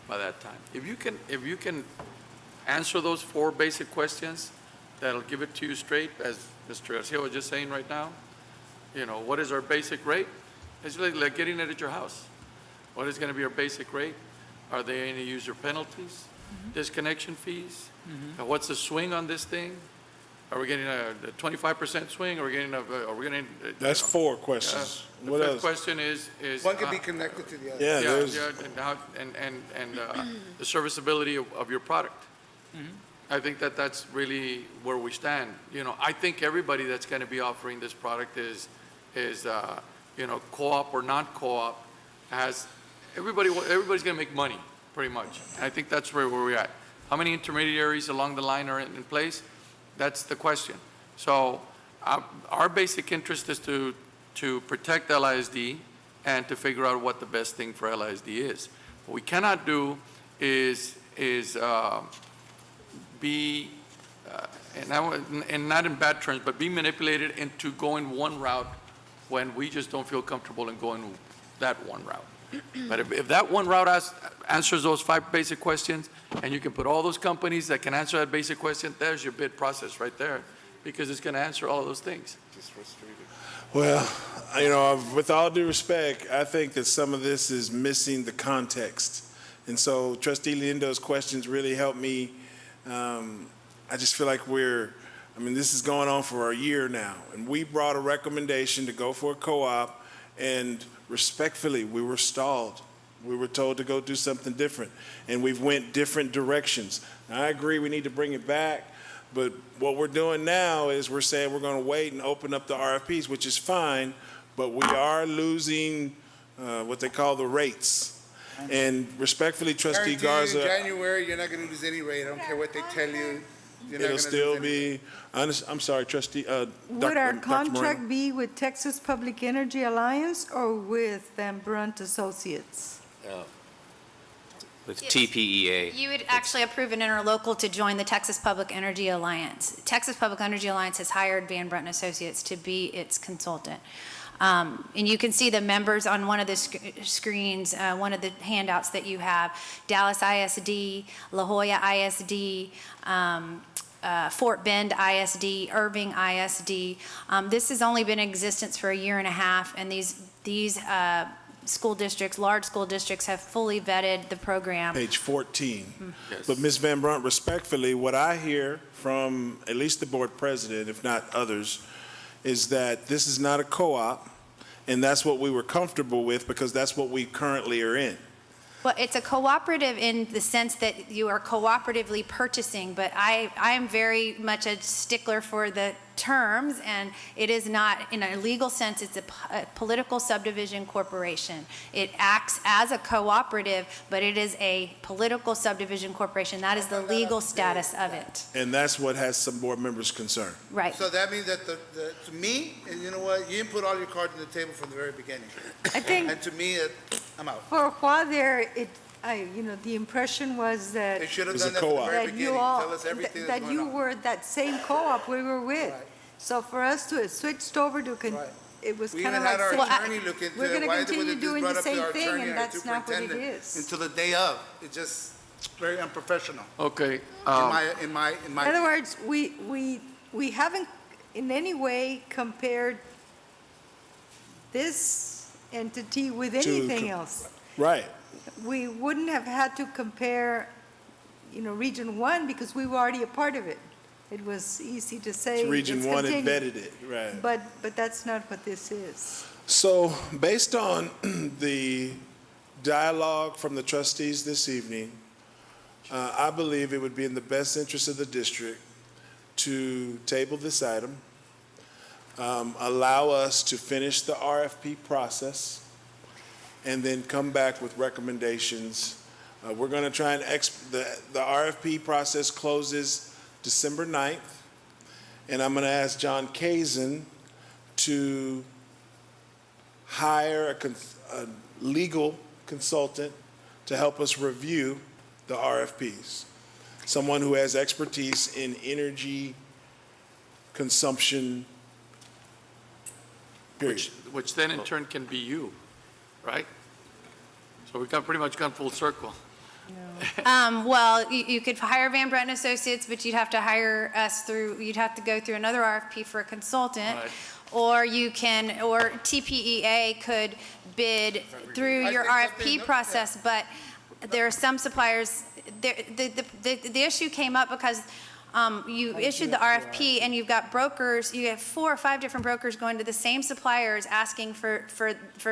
by that time. If you can answer those 4 basic questions, that'll give it to you straight, as Mr. Garcia was just saying right now. What is our basic rate? It's like getting it at your house. What is going to be our basic rate? Are there any user penalties, disconnection fees? And what's the swing on this thing? Are we getting a 25% swing? Are we getting That's 4 questions. The What fifth else? question is. One can be connected to the other. Yeah, Yeah, there's, and the serviceability of your product. I think that's really where we stand. I think everybody that's going to be offering this product is co-op or not co-op, everybody's going to make money, pretty much. I think that's where we're at. How many intermediaries along the line are in place? That's the question. So our basic interest is to protect LISD and to figure out what the best thing for LISD is. What we cannot do is be, and not in bad terms, but be manipulated into going one route when we just don't feel comfortable in going that one route. But if that one route answers those 5 basic questions, and you can put all those companies that can answer that basic question, there's your bid process right there, because it's going to answer all of those things. well, with all due respect, I think that some of this is missing the context. And so Trustee Liendo's questions really helped me. I just feel like this is going on for a year now, and we brought a recommendation to go for a co-op, and respectfully, we were stalled. We were told to go do something different, and we've went different directions. Now, I agree we need to bring it back, but what we're doing now is we're saying we're going to wait and open up the RFPs, which is fine, but we are losing what they call the rates. And respectfully, Trustee Guarantee you, in Garza, January, you're not going to lose any rate. I don't care what they tell you. You're not it'll gonna still lose any. be, I'm sorry, Trustee, Would our Dr. Moreno. contract be with Texas Public Energy Alliance or with Van Brunt Associates? With TPEA. You would actually approve an interlocal to join the Texas Public Energy Alliance. Texas Public Energy Alliance has hired Van Brunt Associates to be its consultant. And you can see the members on one of the screens, one of the handouts that you have: Dallas ISD, La Jolla ISD, Fort Bend ISD, Irving ISD. This has only been in existence for a year and a half, and these school districts, large school districts, have fully vetted the program. Page 14. Yes. But Ms. Van Brunt, respectfully, what I hear from at least the board president, if not others, is that this is not a co-op, And that's what we were comfortable with because that's what we currently are in. Well, it's a cooperative in the sense that you are cooperatively purchasing, but I am very much a stickler for the terms, and it is not, in a legal sense, it's a political subdivision corporation. It acts as a cooperative, but it is a political subdivision corporation. That is the legal status of it. And that's what has some board members concerned. Right. So that means that to me, and you know what, you didn't put all your cards on the table from the very beginning. I think And to me, I'm out. for a while there, the impression was that They should have It was done a that from the co-op. very that beginning. you all, Tell us everything that's that going you on. were that same co-op we were with. Right. So for us to have switched over to, Right. it was We kind even of had like our saying, attorney look into we're it. gonna Why continue wasn't this doing brought the up to same our thing, attorney and and our that's not what it superintendent is. until the day of. It's just very unprofessional, Okay, in my. In other words, we haven't in any way compared this entity with anything else. Right. We wouldn't have had to compare, Region 1 because we were already a part of it. It was easy to say. So Region let's 1 had continue. vetted it, right. But that's not what this is. So based on the dialogue from the trustees this evening, I believe it would be in the best interest of the district to table this item, allow us to finish the RFP process, and then come back with recommendations. We're going to try and, the RFP process closes December 9th, and I'm going to ask John Kazin to hire a legal consultant to help us review the RFPs. Someone who has expertise in energy consumption, period. which then in turn can be you, right? So we've pretty much gone full circle. Well, you could hire Van Brent and Associates, but you'd have to hire us you'd have to go through another RFP for a consultant. Right. Or or TPEA could bid through I your think something- RFP process, but there are some suppliers, the issue came up because you issued the RFP and you've got brokers, you have 4 or 5 different brokers going to the same suppliers asking for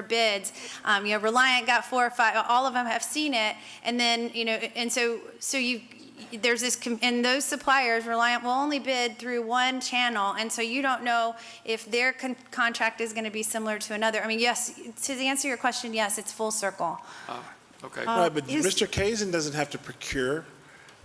bids. Reliant got 4 or 5, all of them have seen it, and then, and so there's this, and those suppliers, Reliant will only bid through one channel, and so you don't know if their contract is going to be similar to another. I mean, yes, to answer your question, yes, it's full circle. Okay. Right, but is- Mr. Kazin doesn't have to procure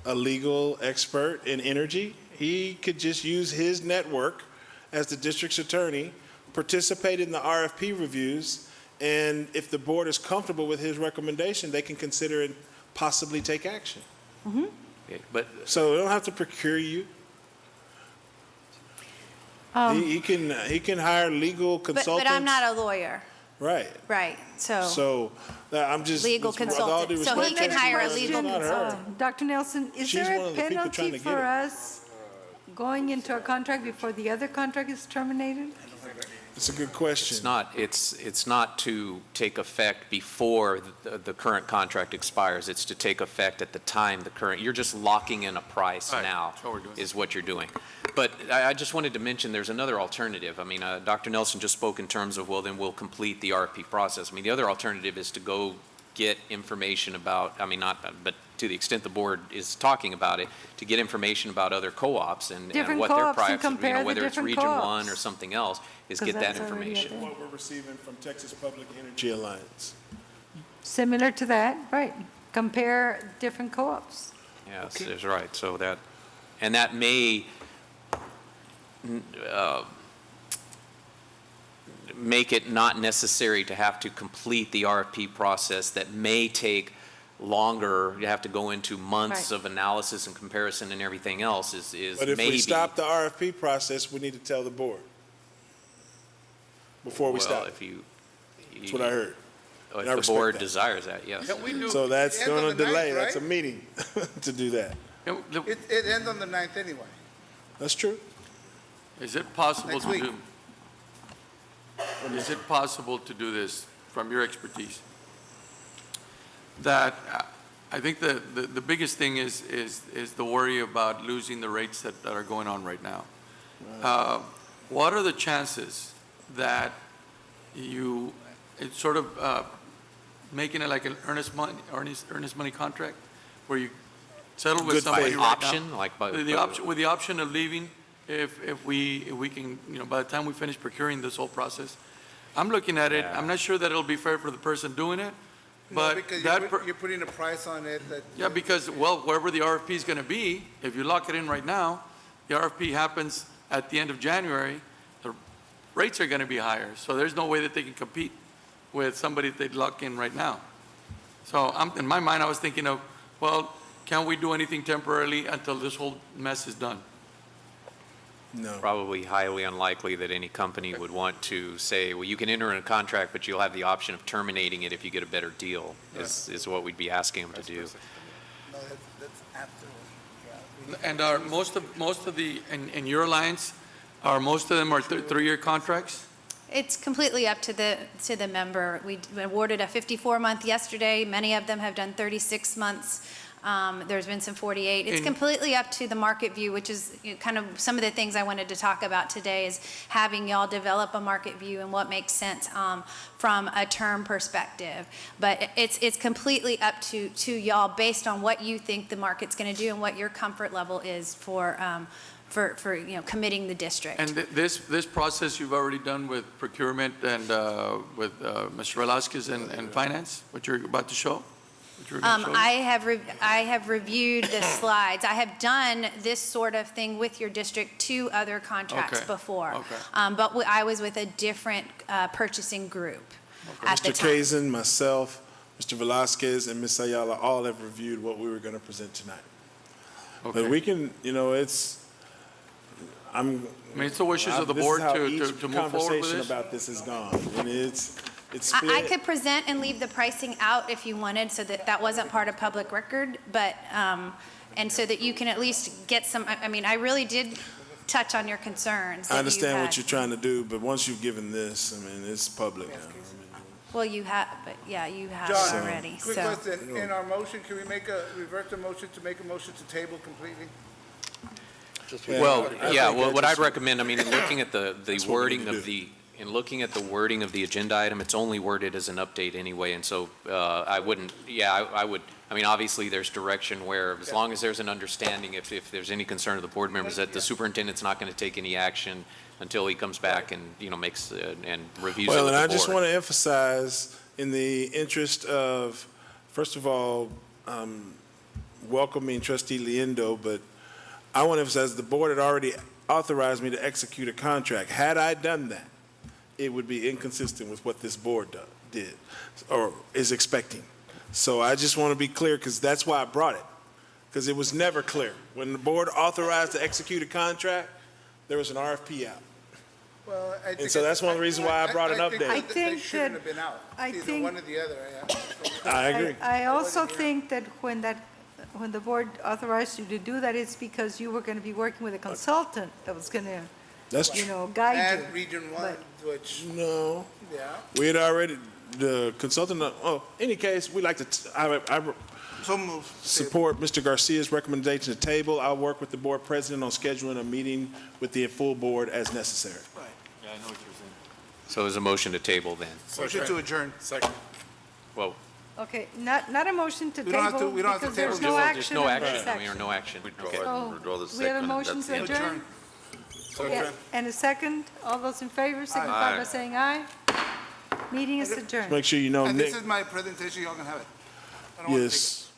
a legal expert in energy. He could just use his network as the district's attorney, participate in the RFP reviews, and if the board is comfortable with his recommendation, they can consider and possibly take action. Okay, but So they don't have to procure you. He can hire legal consultants. But I'm not a lawyer, Right. right, So I'm just. Legal with all due consultant. So he respect, can that's hire a not legal her. consultant. Dr. Nelson, is She's there one a of the people trying penalty to get for it. us going into a contract before the other contract is terminated? It's a good question. it's not to take effect before the current contract expires. It's to take effect at the time you're just locking in a price Right, now, that's what we're doing. is what you're doing. But I just wanted to mention there's another alternative. I mean, Dr. Nelson just spoke in terms of, well, then we'll complete the RFP process. I mean, the other alternative is to go get information about, I mean, but to the extent the board is talking about it, to get information about other co-ops and Different what their co-ops and prices, compare the whether it's different Region 1 co-ops. or something else, is 'Cause get that that's already information. out there. What we're receiving from Texas Public Energy Alliance. Similar to that, right. Compare different co-ops. Yes, that's right. So and that may make it not necessary to have to complete the RFP process. That may take longer. You have to go into months Right. of analysis and comparison and everything else is But if maybe. we stop the RFP process, we need to tell the board before we Well, stop. That's what I heard. If I the respect board that. desires that, yes. So that's It ends on going to the delay. 9th, That's a right? meeting to do that. It ends on the 9th anyway. That's true. Is it possible Next to week. do? Is it possible to do this from your expertise? That, I think the biggest thing is the worry about losing the rates that are going on right now. What are the chances that it's sort of making it like an earnest money contract, where you settle with Good somebody faith. right now. Option, like by. With the option of leaving if we can, by the time we finish procuring this whole process. I'm looking at it, I'm not sure that it'll be fair for the person doing it, No, but because that, you're putting a price on it that. yeah, because, well, wherever the RFP is going to be, if you lock it in right now, the RFP happens at the end of January, the rates are going to be higher. So there's no way that they can compete with somebody that they'd lock in right now. So in my mind, I was thinking of, well, can we do anything temporarily until this whole mess is done? No. Probably highly unlikely that any company would want to say, well, you can enter in a contract, but you'll have the option of terminating it if you get a better deal, is what we'd be asking them to do. No, that's after. And are most of the, in your alliance, are most of them are three-year contracts? It's completely up to the member. We awarded a 54-month yesterday. Many of them have done 36 months. There's been some 48. It's completely up to the market view, which is kind of some of the things I wanted to talk about today, is having y'all develop a market view and what makes sense from a term perspective. But it's completely up to y'all based on what you think the market's going to do and what your comfort level is for committing the district. And this process you've already done with procurement and with Mr. Velasquez and finance, what you're about to show? I have reviewed the slides. I have done this sort of thing with your district, 2 other contracts before. Okay. But I was with a different purchasing group at the Mr. time. Kazin, myself, Mr. Velasquez, and Ms. Ayala all have reviewed what we were going to present tonight. Okay. But we can, I mean, it's the wishes of the board to move forward with Conversation this. about this is gone, and it's I split. could present and leave the pricing out if you wanted, so that wasn't part of public record, but, and so that you can at least get some, I mean, I really did touch on your concerns that I you understand had. what you're trying to do, but once you've given this, it's public now. Well, you have, but yeah, you have John, already, quick so. question. In our motion, can we revert the motion to make a motion to table completely? Well, I yeah, think well, I what I'd just- recommend, I mean, in looking at the That's what we wording need to of do. the wording of the agenda item, it's only worded as an update anyway, and so I wouldn't, I would, I mean, obviously, there's direction where, as long as there's an understanding, if there's any concern of the board members, that the superintendent's not going to take any action until he comes back and, makes, and reviews it with Well, the and I board. just want to emphasize, in the interest of, first of all, welcoming trustee Liendo, but I want to emphasize the board had already authorized me to execute a contract. Had I done that, it would be inconsistent with what this board did or is expecting. So I just want to be clear, because that's why I brought it, because it was never clear. When the board authorized to execute a contract, there was an RFP out. Well, I think. And so that's one of the reasons why I brought an update. I I think think they shouldn't that- have been out. I Either think- one or the other. I agree. I also think that when the board authorized you to do that, it's because you were going to be working with a consultant that was going to, That's true. guide And you. Region 1, which, No, yeah. we had already, the consultant, any case, we like to, I So moved. support Mr. Garcia's recommendation to table. I'll work with the board president on scheduling a meeting with the full board as necessary. Yeah, I know what you're saying. So there's a motion to table then. Motion to adjourn. Second. Well, Okay, not a motion to We don't have to- table, we don't have to because there's table, no just- action there's no on action, this I mean, or no action. Okay. So, we have a motion to adjourn? Yeah, and a second. All those in favor signify by saying aye. Meeting is adjourned. Make sure you know And Nick, this is my presentation, y'all can have it. I don't want to take it. yes.